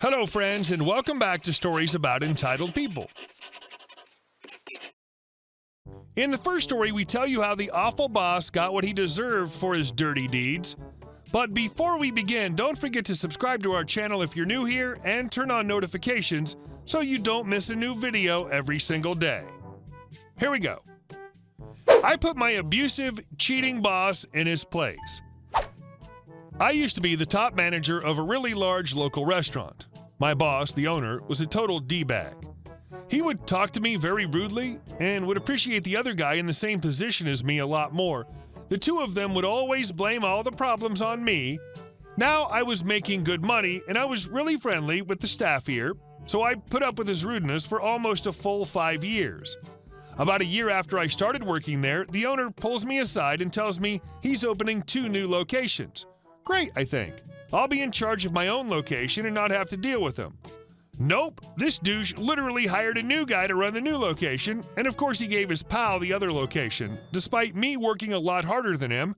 Hello, friends, and welcome back to Stories About Entitled People. In the first story, we tell you how the awful boss got what he deserved for his dirty deeds. But before we begin, don't forget to subscribe to our channel if you're new here and turn on notifications so you don't miss a new video every single day. Here we go. I put my abusive, cheating boss in his place. I used to be the top manager of a really large local restaurant. My boss, the owner, was a total D-bag. He would talk to me very rudely and would appreciate the other guy in the same position as me a lot more. The two of them would always blame all the problems on me. Now I was making good money and I was really friendly with the staff here, so I put up with his rudeness for almost a full 5 years. About a year after I started working there, the owner pulls me aside and tells me he's opening 2 new locations. Great, I think. I'll be in charge of my own location and not have to deal with him. Nope, this douche literally hired a new guy to run the new location, and of course he gave his pal the other location, despite me working a lot harder than him.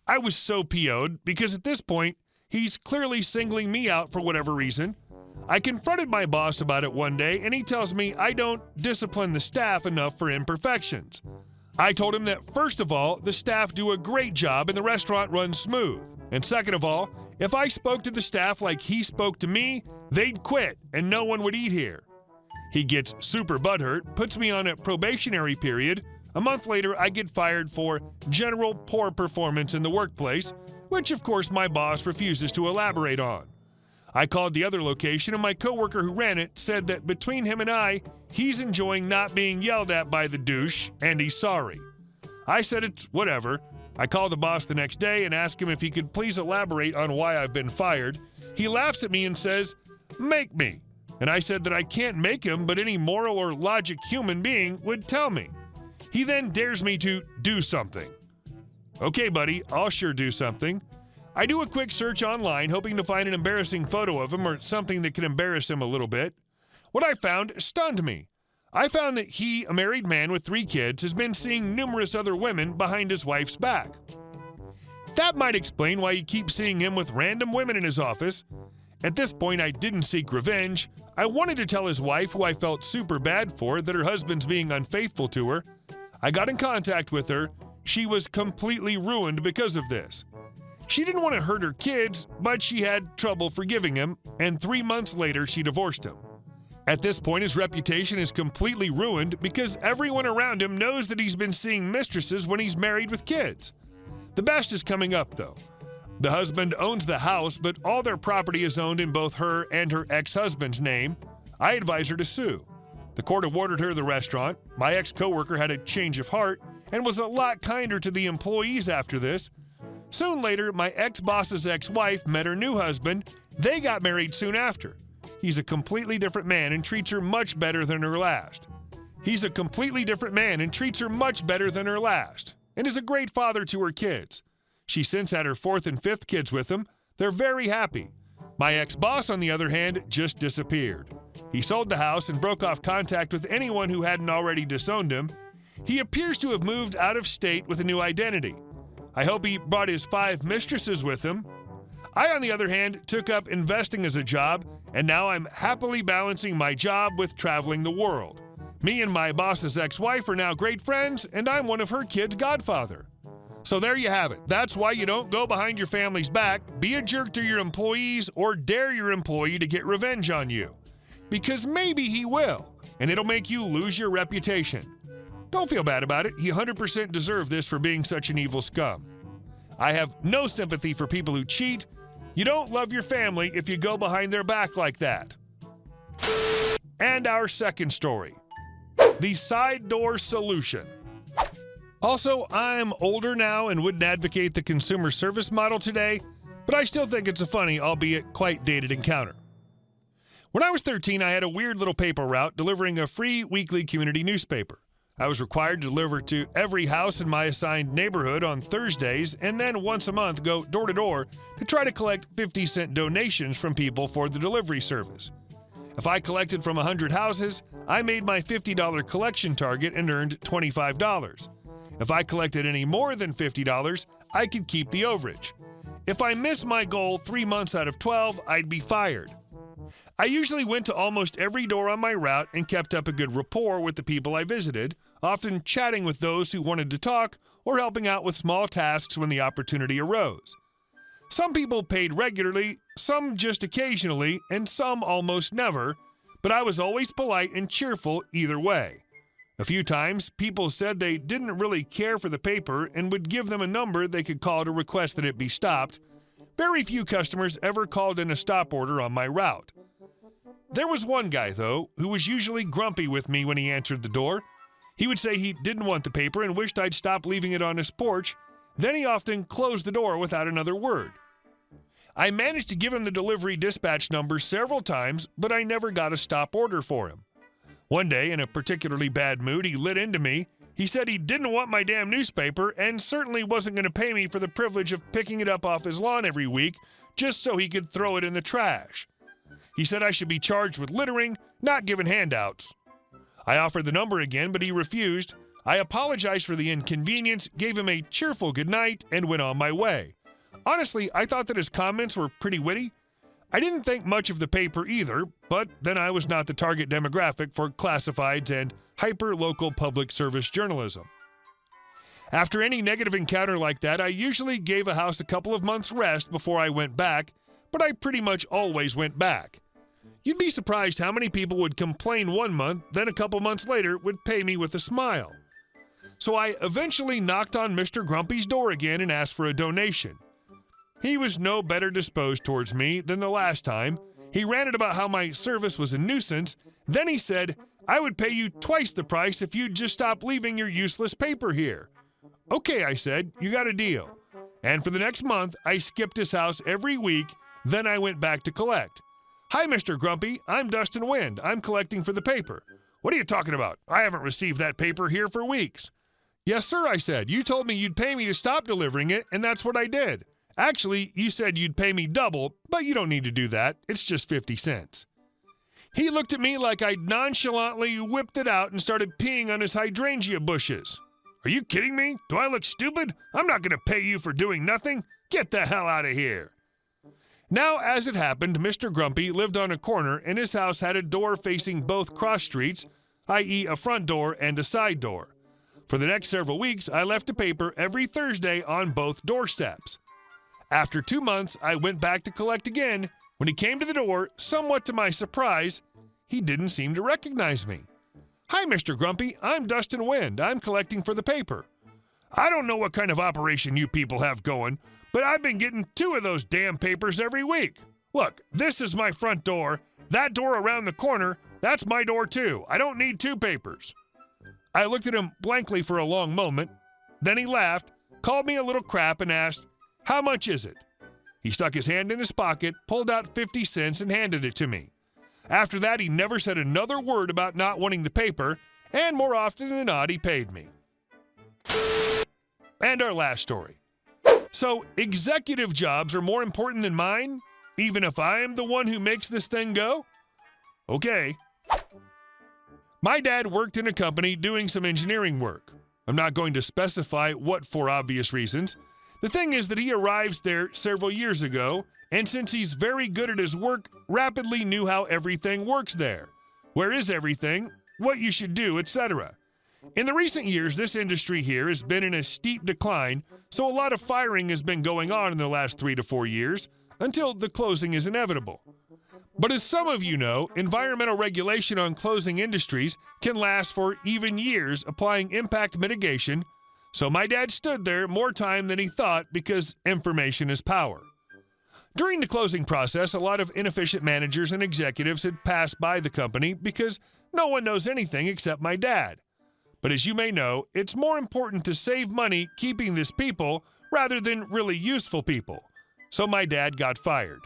I was so PO'd because at this point, he's clearly singling me out for whatever reason. I confronted my boss about it one day, and he tells me I don't discipline the staff enough for imperfections. I told him that first of all, the staff do a great job and the restaurant runs smooth. And second of all, if I spoke to the staff like he spoke to me, they'd quit and no one would eat here. He gets super butthurt, puts me on a probationary period. A month later, I get fired for general poor performance in the workplace, which of course my boss refuses to elaborate on. I called the other location and my coworker who ran it said that between him and I, he's enjoying not being yelled at by the douche and he's sorry. I said it's whatever. I called the boss the next day and asked him if he could please elaborate on why I've been fired. He laughs at me and says, "Make me." And I said that I can't make him, but any moral or logic human being would tell me. He then dares me to do something. Okay, buddy, I'll sure do something. I do a quick search online, hoping to find an embarrassing photo of him or something that could embarrass him a little bit. What I found stunned me. I found that he, a married man with 3 kids, has been seeing numerous other women behind his wife's back. That might explain why he keeps seeing him with random women in his office. At this point, I didn't seek revenge. I wanted to tell his wife, who I felt super bad for, that her husband's being unfaithful to her. I got in contact with her. She was completely ruined because of this. She didn't want to hurt her kids, but she had trouble forgiving him, and 3 months later, she divorced him. At this point, his reputation is completely ruined because everyone around him knows that he's been seeing mistresses when he's married with kids. The best is coming up, though. The husband owns the house, but all their property is owned in both her and her ex-husband's name. I advise her to sue. The court awarded her the restaurant. My ex-coworker had a change of heart and was a lot kinder to the employees after this. Soon later, my ex-boss's ex-wife met her new husband. They got married soon after. He's a completely different man and treats her much better than her last. And is a great father to her kids. She's since had her 4th and 5th kids with him. They're very happy. My ex-boss, on the other hand, just disappeared. He sold the house and broke off contact with anyone who hadn't already disowned him. He appears to have moved out of state with a new identity. I hope he brought his 5 mistresses with him. I, on the other hand, took up investing as a job, and now I'm happily balancing my job with traveling the world. Me and my boss's ex-wife are now great friends, and I'm one of her kids' godfather. So there you have it. That's why you don't go behind your family's back, be a jerk to your employees, or dare your employee to get revenge on you. Because maybe he will, and it'll make you lose your reputation. Don't feel bad about it. He 100% deserved this for being such an evil scum. I have no sympathy for people who cheat. You don't love your family if you go behind their back like that. And our second story, the side door solution. Also, I'm older now and wouldn't advocate the consumer service model today, but I still think it's a funny, albeit quite dated encounter. When I was 13, I had a weird little paper route delivering a free weekly community newspaper. I was required to deliver to every house in my assigned neighborhood on Thursdays and then once a month go door to door to try to collect 50-cent donations from people for the delivery service. If I collected from 100 houses, I made my $50 collection target and earned $25. If I collected any more than $50, I could keep the overage. If I missed my goal 3 months out of 12, I'd be fired. I usually went to almost every door on my route and kept up a good rapport with the people I visited, often chatting with those who wanted to talk or helping out with small tasks when the opportunity arose. Some people paid regularly, some just occasionally, and some almost never, but I was always polite and cheerful either way. A few times, people said they didn't really care for the paper and would give them a number they could call to request that it be stopped. Very few customers ever called in a stop order on my route. There was one guy, though, who was usually grumpy with me when he answered the door. He would say he didn't want the paper and wished I'd stop leaving it on his porch. Then he often closed the door without another word. I managed to give him the delivery dispatch number several times, but I never got a stop order for him. One day, in a particularly bad mood, he lit into me. He said he didn't want my damn newspaper and certainly wasn't going to pay me for the privilege of picking it up off his lawn every week just so he could throw it in the trash. He said I should be charged with littering, not given handouts. I offered the number again, but he refused. I apologized for the inconvenience, gave him a cheerful goodnight, and went on my way. Honestly, I thought that his comments were pretty witty. I didn't think much of the paper either, but then I was not the target demographic for classifieds and hyper-local public service journalism. After any negative encounter like that, I usually gave a house a couple of months' rest before I went back, but I pretty much always went back. You'd be surprised how many people would complain one month, then a couple months later would pay me with a smile. So I eventually knocked on Mr. Grumpy's door again and asked for a donation. He was no better disposed towards me than the last time. He ranted about how my service was a nuisance. Then he said, I would pay you twice the price if you'd just stop leaving your useless paper here. Okay, I said, you got a deal. And for the next month, I skipped his house every week, then I went back to collect. Hi, Mr. Grumpy, I'm Dustin Wind. I'm collecting for the paper. What are you talking about? I haven't received that paper here for weeks. Yes, sir, I said. You told me you'd pay me to stop delivering it, and that's what I did. Actually, you said you'd pay me double, but you don't need to do that. It's just 50 cents. He looked at me like I'd nonchalantly whipped it out and started peeing on his hydrangea bushes. Are you kidding me? Do I look stupid? I'm not going to pay you for doing nothing. Get the hell out of here. Now, as it happened, Mr. Grumpy lived on a corner and his house had a door facing both cross streets, i.e. a front door and a side door. For the next several weeks, I left a paper every Thursday on both doorsteps. After 2 months, I went back to collect again. When he came to the door, somewhat to my surprise, he didn't seem to recognize me. Hi, Mr. Grumpy, I'm Dustin Wind. I'm collecting for the paper. I don't know what kind of operation you people have going, but I've been getting 2 of those damn papers every week. Look, this is my front door. That door around the corner, that's my door too. I don't need 2 papers. I looked at him blankly for a long moment. Then he laughed, called me a little crap, and asked, how much is it? He stuck his hand in his pocket, pulled out 50 cents, and handed it to me. After that, he never said another word about not wanting the paper, and more often than not, he paid me. And our last story. So, executive jobs are more important than mine, even if I am the one who makes this thing go? Okay. My dad worked in a company doing some engineering work. I'm not going to specify what for obvious reasons. The thing is that he arrived there several years ago, and since he's very good at his work, rapidly knew how everything works there. Where is everything, what you should do, etc. In the recent years, this industry here has been in a steep decline, so a lot of firing has been going on in the last 3 to 4 years, until the closing is inevitable. But as some of you know, environmental regulation on closing industries can last for even years, applying impact mitigation. So my dad stood there more time than he thought because information is power. During the closing process, a lot of inefficient managers and executives had passed by the company because no one knows anything except my dad. But as you may know, it's more important to save money keeping this people rather than really useful people. So my dad got fired.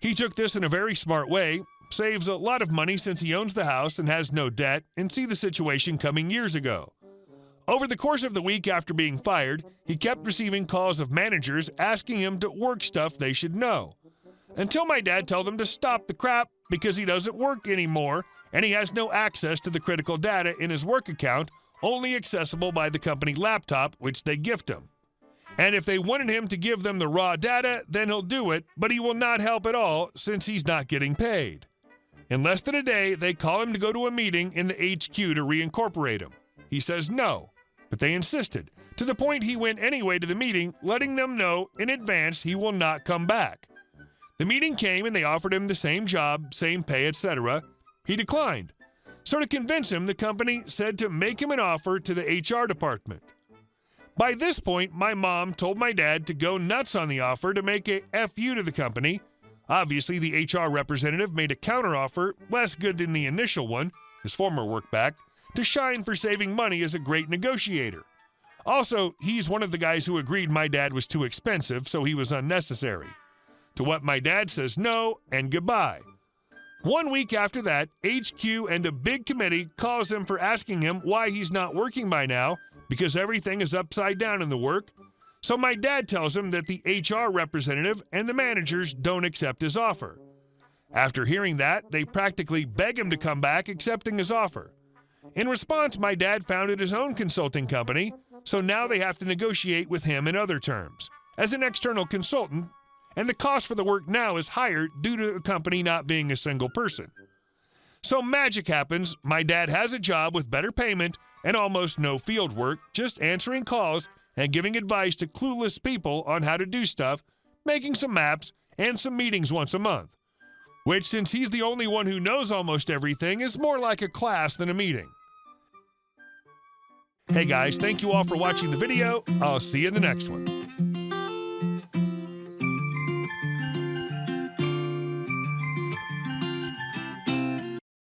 He took this in a very smart way, saves a lot of money since he owns the house and has no debt, and see the situation coming years ago. Over the course of the week after being fired, he kept receiving calls of managers asking him to work stuff they should know. Until my dad told them to stop the crap because he doesn't work anymore and he has no access to the critical data in his work account, only accessible by the company laptop which they gift him. And if they wanted him to give them the raw data, then he'll do it, but he will not help at all since he's not getting paid. In less than a day, they call him to go to a meeting in the HQ to reincorporate him. He says no, but they insisted, to the point he went anyway to the meeting, letting them know in advance he will not come back. The meeting came and they offered him the same job, same pay, etc. He declined. So to convince him, the company said to make him an offer to the HR department. By this point, my mom told my dad to go nuts on the offer to make a FU to the company. Obviously, the HR representative made a counteroffer, less good than the initial one, his former work back, to shine for saving money as a great negotiator. Also, he's one of the guys who agreed my dad was too expensive, so he was unnecessary. To what my dad says no and goodbye. 1 week after that, HQ and a big committee calls him for asking him why he's not working by now, because everything is upside down in the work. So my dad tells him that the HR representative and the managers don't accept his offer. After hearing that, they practically beg him to come back, accepting his offer. In response, my dad founded his own consulting company, so now they have to negotiate with him in other terms, as an external consultant, and the cost for the work now is higher due to the company not being a single person. So magic happens. My dad has a job with better payment and almost no field work, just answering calls and giving advice to clueless people on how to do stuff, making some maps, and some meetings once a month. Which, since he's the only one who knows almost everything, is more like a class than a meeting. Hey guys, thank you all for watching the video. I'll see you in the next one.